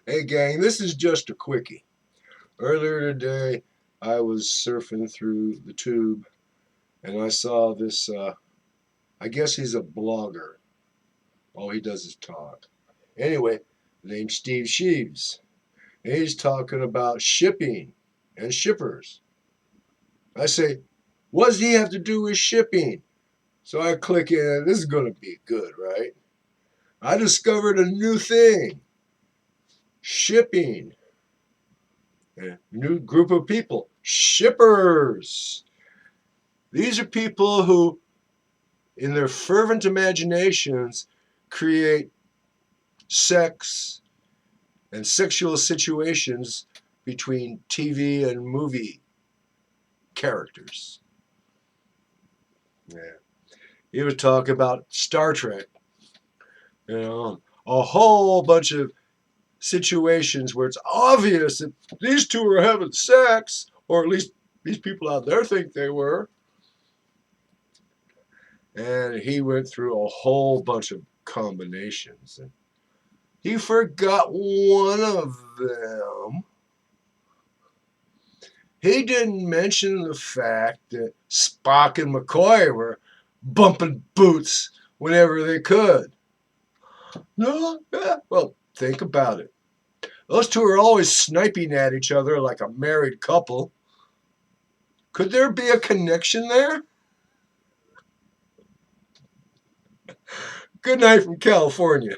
Hey gang, this is just a quickie. Earlier today, I was surfing through the tube and I saw this, I guess he's a blogger. All he does is talk. Anyway, named Steve Sheaves. And he's talking about shipping and shippers. I say, what does he have to do with shipping? So I click in, this is going to be good, right? I discovered a new thing, shipping. A new group of people, shippers. These are people who, in their fervent imaginations, create sex and sexual situations between TV and movie characters. Yeah. He was talking about Star Trek, a whole bunch of situations where it's obvious that these two are having sex, or at least these people out there think they were. And he went through a whole bunch of combinations. And he forgot one of them. He didn't mention the fact that Spock and McCoy were bumping boots whenever they could. No, yeah, well, think about it. Those two are always sniping at each other like a married couple. Could there be a connection there? Good night from California.